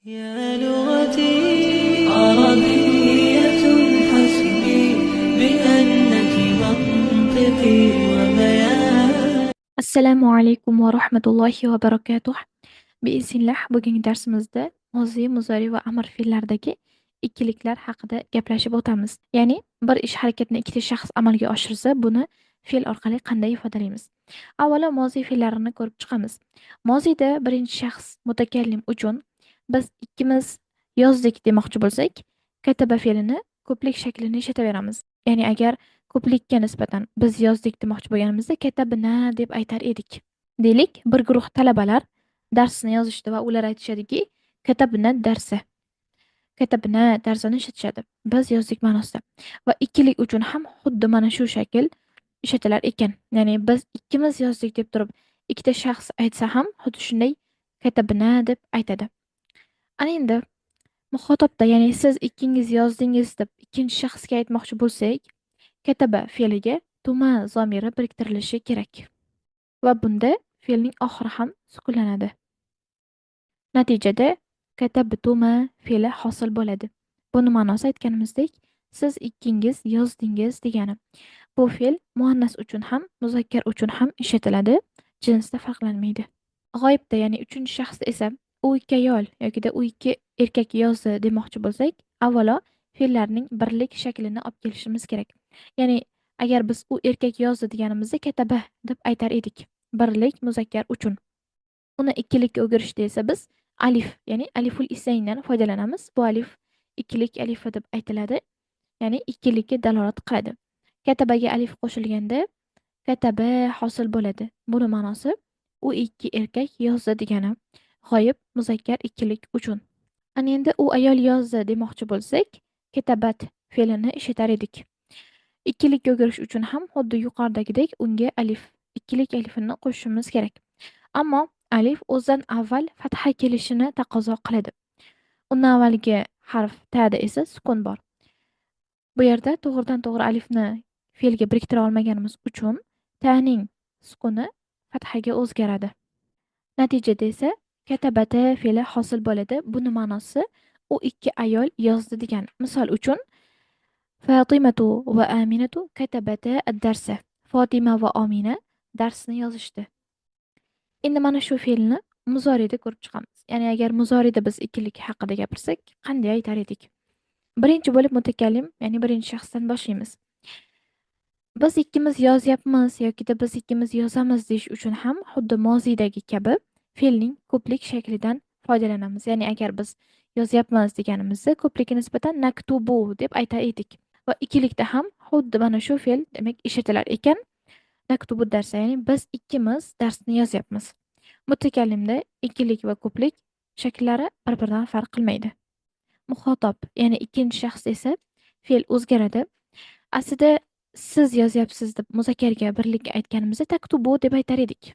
يا لغتي عربية حسبي بأنك منطقي وبيان. Assalomu alaykum va rahmatullohi va barakatuh. Bismillah, bugungi darsimizda moziy, muzori va amr fe'llaridagi ikkiliklar haqida gaplashib o'tamiz. Ya'ni bir ish harakatni ikkita shaxs amalga oshirsa, buni fe'l orqali qanday ifodalaymiz? Avvalo moziy fe'llarini ko'rib chiqamiz. Moziyda birinchi shaxs mutakallim uchun biz ikkimiz yozdik demoqchi bo'lsak, kataba fe'lini ko'plik shaklini ishlataveramiz. Ya'ni agar ko'plikka nisbatan biz yozdik demoqchi bo'lganimizda katabina deb aytar edik. Deylik, bir guruh talabalar darsni yozishdi va ular aytishadiki, katabina darsi. Katabina darsini ishlatishadi. Biz yozdik ma'nosida. Va ikkilik uchun ham xuddi mana shu shakl ishlatilar ekan. Ya'ni biz ikkimiz yozdik deb turib, ikkita shaxs aytsa ham xuddi shunday katabina deb aytadi. Ana endi muxotobda, ya'ni siz ikkingiz yozdingiz deb ikkinchi shaxsga aytmoqchi bo'lsak, kataba fe'liga tuma zomiri biriktirilishi kerak va bunda fe'lning oxiri ham sukunlanadi. Natijada katabtuma fe'li hosil bo'ladi. Buni ma'nosi aytganimizdek, siz ikkingiz yozdingiz degani. Bu fe'l muannas uchun ham, muzakkar uchun ham ishlatiladi, jinsda farqlanmaydi. G'oyibda, ya'ni uchinchi shaxsda esa u ikki ayol yokida u ikki erkak yozdi demoqchi bo'lsak, avvalo fe'llarning birlik shaklini olib kelishimiz kerak. Ya'ni agar biz u erkak yozdi deganimizda kataba deb aytar edik. Birlik muzakkar uchun. Uni ikkilikka o'girishda esa biz alif, ya'ni aliful isnayndan foydalanamiz. Bu alif ikkilik alifi deb aytiladi. Ya'ni ikkilikka dalolat qiladi. Katabaga alif qo'shilganda kataba hosil bo'ladi. Buni ma'nosi u ikki erkak yozdi degani. G'oyib muzakkar ikkilik uchun. Ana endi u ayol yozdi demoqchi bo'lsak, katabat fe'lini ishlatar edik. Ikkilikka o'girish uchun ham xuddi yuqoridagidek unga alif, ikkilik alifini qo'shishimiz kerak. Ammo alif o'zidan avval fatha kelishini taqozo qiladi. Undan avvalgi harf ta'da esa sukun bor. Bu yerda to'g'ridan to'g'ri alifni fe'lga biriktira olmaganimiz uchun ta'ning sukuni fathaga o'zgaradi. Natijada esa katabata fe'li hosil bo'ladi. Buni ma'nosi u ikki ayol yozdi degan. Misol uchun Fatimatu va Aminatu katabata ad-darsa. Fatima va Amina darsni yozishdi. Endi mana shu fe'lni muzoriyda ko'rib chiqamiz. Ya'ni agar muzoriyda biz ikkilik haqida gapirsak, qanday aytar edik? Birinchi bo'lib mutakallim, ya'ni birinchi shaxsdan boshlaymiz. Biz ikkimiz yozyapmiz yokida biz ikkimiz yozamiz deyish uchun ham xuddi moziydagi kabi fe'lning ko'plik shaklidan foydalanamiz. Ya'ni agar biz yozyapmiz deganimizda ko'plikka nisbatan naktubu deb aytar edik. Va ikkilikda ham xuddi mana shu fe'l demak ishlatilar ekan. Naktubu darsa, ya'ni biz ikkimiz darsni yozyapmiz. Mutakallimda ikkilik va ko'plik shakllari bir-biridan farq qilmaydi. Muxotob, ya'ni ikkinchi shaxs esa fe'l o'zgaradi. Aslida siz yozyapsiz deb muzakkarga birlikka aytganimizda taktubu deb aytar edik.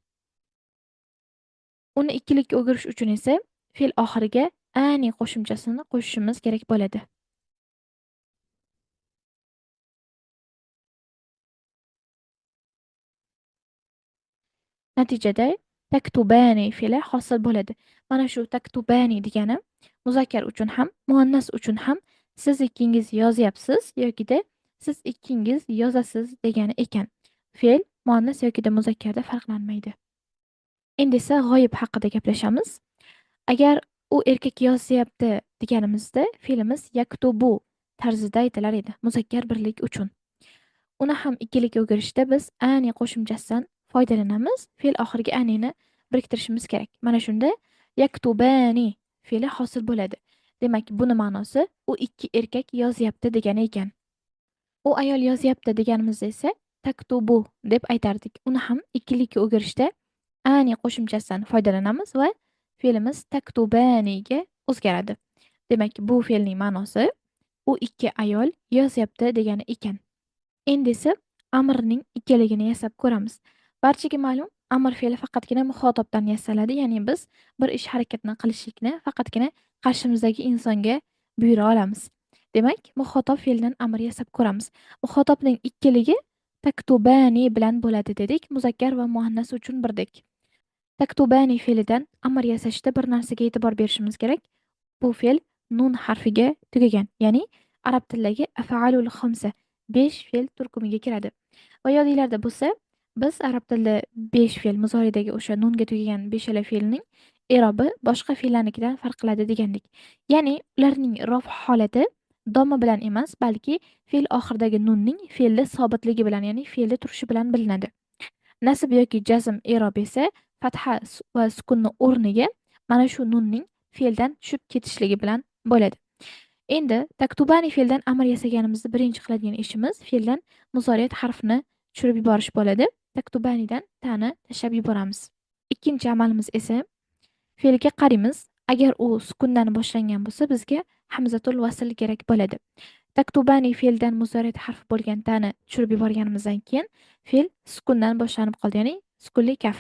Uni ikkilikka o'girish uchun esa fe'l oxiriga ani qo'shimchasini qo'shishimiz kerak bo'ladi. Natijada taktubani fe'li hosil bo'ladi. Mana shu taktubani degani muzakkar uchun ham, muannas uchun ham siz ikkingiz yozyapsiz yokida siz ikkingiz yozasiz degani ekan. Fe'l muannas yokida muzakkarda farqlanmaydi. Endi esa g'oyib haqida gaplashamiz. Agar u erkak yozyapti deganimizda fe'limiz yaktubu tarzida aytilar edi, muzakkar birlik uchun. Uni ham ikkilikka o'girishda biz ani qo'shimchasidan foydalanamiz. Fe'l oxiriga anini biriktirishimiz kerak. Mana shunda yaktubani fe'li hosil bo'ladi. Demak, buni ma'nosi u ikki erkak yozyapti degani ekan. U ayol yozyapti deganimizda esa taktubu deb aytardik. Uni ham ikkilikka o'girishda ani qo'shimchasidan foydalanamiz va fe'limiz taktubaniga o'zgaradi. Demak, bu fe'lning ma'nosi u ikki ayol yozyapti degani ekan. Endi esa amrning ikkiligini yasab ko'ramiz. Barchaga ma'lum, amr fe'li faqatgina muxotobdan yasaladi, ya'ni biz bir ish harakatni qilishlikni faqatgina qarshimizdagi insonga buyura olamiz. Demak, muxotob fe'lidan amr yasab ko'ramiz. Muxotobning ikkiligi taktubani bilan bo'ladi dedik, muzakkar va muannas uchun birdek. Taktubani fe'lidan amr yasashda bir narsaga e'tibor berishimiz kerak. Bu fe'l nun harfiga tugagan. Ya'ni arab tilidagi af'alul xamsa 5 fe'l turkumiga kiradi. Va yodinglarda bo'lsa, biz arab tilida 5 fe'l muzoridagi o'sha nunga tugagan beshala fe'lning i'robi boshqa fe'llarnikidan farq qiladi degandik. Ya'ni ularning rof holati domma bilan emas, balki fe'l oxiridagi nunning fe'lda sobitligi bilan, ya'ni fe'lda turishi bilan bilinadi. Nasb yoki jazm i'robi esa fatha va sukunni o'rniga mana shu nunning fe'ldan tushib ketishligi bilan bo'ladi. Endi taktubani fe'ldan amr yasaganimizda birinchi qiladigan ishimiz fe'ldan muzoriyat harfini tushirib yuborish bo'ladi. Taktubanidan ta'ni tashlab yuboramiz. Ikkinchi amalimiz esa fe'lga qaraymiz. Agar u sukundan boshlangan bo'lsa, bizga hamzatul vasl kerak bo'ladi. Taktubani fe'ldan muzoriyat harfi bo'lgan ta'ni tushirib yuborganimizdan keyin fe'l sukundan boshlanib qoldi, ya'ni sukunli kaf.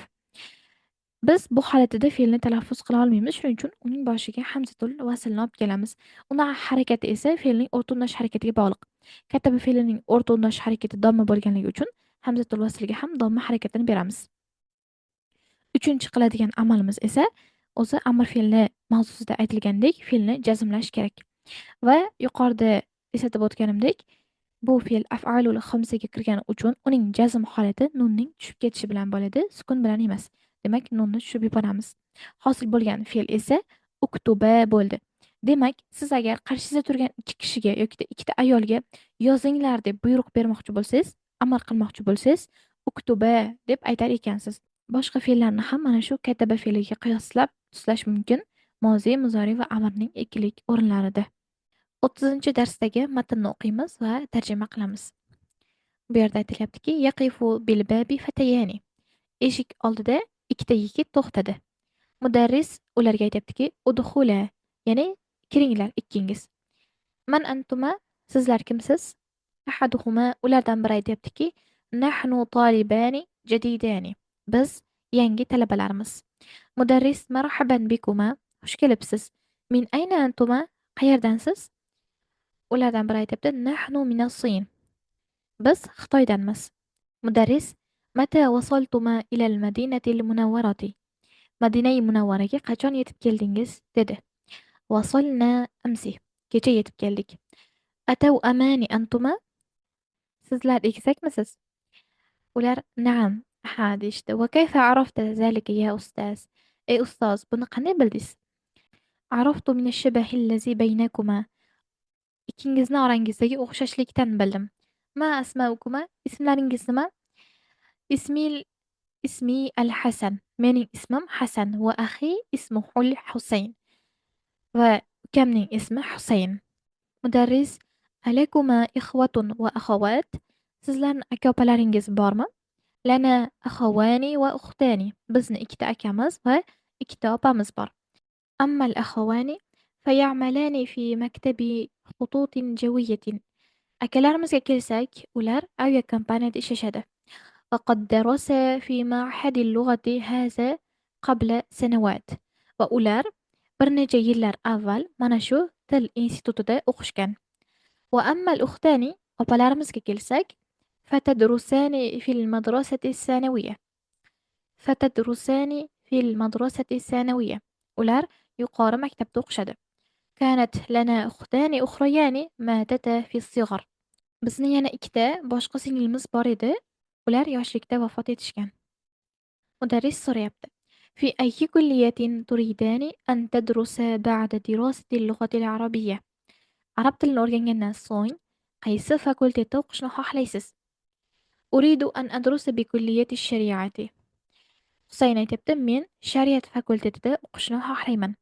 Biz bu holatida fe'lni talaffuz qila olmaymiz, shuning uchun uning boshiga hamzatul vaslni olib kelamiz. Uni harakati esa fe'lning o'rta undash harakatiga bog'liq. Kataba fe'lining o'rta undash harakati domma bo'lganligi uchun hamzatul vaslga ham domma harakatini beramiz. Uchinchi qiladigan amalimiz esa o'zi amr fe'li mavzusida aytilgandek fe'lni jazmlash kerak. Va yuqorida eslatib o'tganimdek, bu fe'l af'alul xamsaga kirgani uchun uning jazm holati nunning tushib ketishi bilan bo'ladi, sukun bilan emas. Demak, nunni tushirib yuboramiz. Hosil bo'lgan fe'l esa uktuba bo'ldi. Demak, siz agar qarshingizda turgan ikki kishiga yoki ikkita ayolga yozinglar deb buyruq bermoqchi bo'lsangiz, amr qilmoqchi bo'lsangiz, uktuba deb aytar ekansiz. Boshqa fe'llarni ham mana shu kataba fe'liga qiyoslab tuslash mumkin. Mozi, muzori va amrning ikkilik o'rinlarida. 30-darsdagi matnni o'qiymiz va tarjima qilamiz. Bu yerda aytilyaptiki, yaqifu bil babi fatayani. Eshik oldida ikkita yigit to'xtadi. Mudarris ularga aytayaptiki, udxula, ya'ni kiringlar ikkingiz. Man antuma, sizlar kimsiz? Ahaduhuma, ulardan biri aytayaptiki, nahnu talibani jadidani. Biz yangi talabalarimiz. Mudarris marhaban bikuma, xush kelibsiz. Min ayna antuma, qayerdansiz? Ulardan biri aytibdi, nahnu minas-Sin. Biz Xitoydanmiz. Mudarris, mata wasaltuma ila al-madinati al-munawwarati. Madinai Munawvaraga qachon yetib keldingiz? Dedi. Wasalna amsi. Kecha yetib keldik. Ataw amani antuma? Sizlar egizakmisiz? Ular na'am. Ha deyishdi. Va kayfa arafta zalika ya ustaz? Ey ustoz, buni qanday bildingiz? Araftu min ash-shabahi allazi baynakuma. Ikkingizni orangizdagi o'xshashlikdan bildim. Ma asmaukuma? Ismlaringiz nima? Ismi al-Hasan. Mening ismim Hasan va akhi ismuhu Husayn. Va ukamning ismi Husayn. Mudarris, alaykuma ikhwatun va akhawat. Sizlarning aka-opalaringiz bormi? Lana akhawani va ukhtani. Bizni ikkita akamiz va ikkita opamiz bor. Amma al-akhawani fay'amalani fi maktabi khututin jawiyatin. Akalarimizga kelsak, ular aviakompaniyada ishlashadi. وقد درس في معهد اللغة هذا قبل سنوات. Va ular bir necha yillar avval mana shu til institutida o'qishgan. Va ammal ukhtani, opalarimizga kelsak, fatadrusani fil madrasati sanawiyya. Fatadrusani fil madrasati sanawiyya. Ular yuqori maktabda o'qishadi. Kanat lana ukhtani ukhrayani matata fi as-sighar. Bizni yana ikkita boshqa singlimiz bor edi. Ular yoshlikda vafot etishgan. Mudarris so'rayapti. Fi ayyi kulliyatin turidani an tadrusa ba'da dirasati al-lughati al-arabiyya. Arab tilini o'rgangandan so'ng qaysi fakultetda o'qishni xohlaysiz? Uridu an adrusa bi kulliyati ash-shari'ati. Husayn aytibdi, men shariat fakultetida o'qishni xohlayman.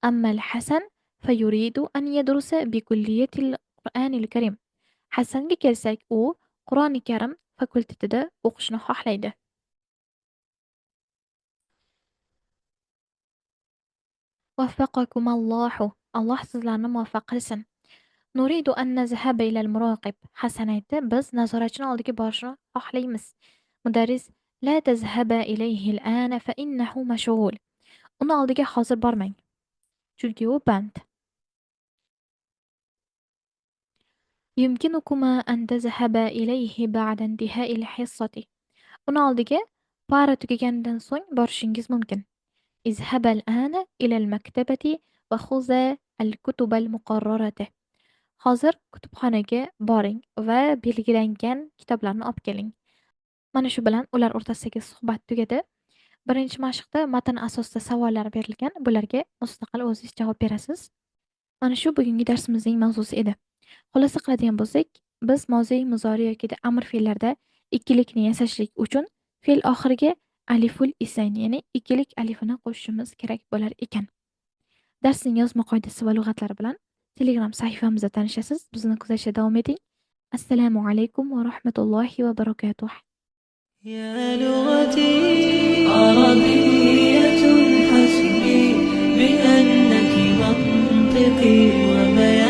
Amma al-Hasan fayuridu an yadrusa bi kulliyati al-Qur'ani al-Karim. Hasanga kelsak, u Qur'oni Karim fakultetida o'qishni xohlaydi. Vaffaqakumallohu. Alloh sizlarni muvaffaq qilsin. Nuridu an nazhaba ila al-muraqib. Hasan aytdi, biz nazoratchini oldiga borishni xohlaymiz. Mudarris, la tazhaba ilayhi al-ana fa innahu mashghul. Uni oldiga hozir bormang, chunki u band. Yumkinukuma an tazhaba ilayhi ba'da intihai al-hissati. Uni oldiga para tugaganidan so'ng borishingiz mumkin. Izhaba al-ana ila al-maktabati فخذ الكتب المقررة. Hozir kutubxonaga boring va belgilangan kitoblarni olib keling. Mana shu bilan ular o'rtasidagi suhbat tugadi. Birinchi mashqda matn asosida savollar berilgan. Bularga mustaqil o'zingiz javob berasiz. Mana shu bugungi darsimizning mavzusi edi. Xulosa qiladigan bo'lsak, biz moziy, muzori yoki amr fe'llarda ikkilikni yasashlik uchun fe'l oxiriga aliful isnayn, ya'ni ikkilik alifini qo'shishimiz kerak bo'lar ekan. Darsning yozma qoidasi va lug'atlari bilan Telegram sahifamizda tanishasiz. Bizni kuzatishda davom eting. Assalomu alaykum va rahmatullohi va barakatuh. يا لغتي عربية حسبي بأنك منطقي وبياني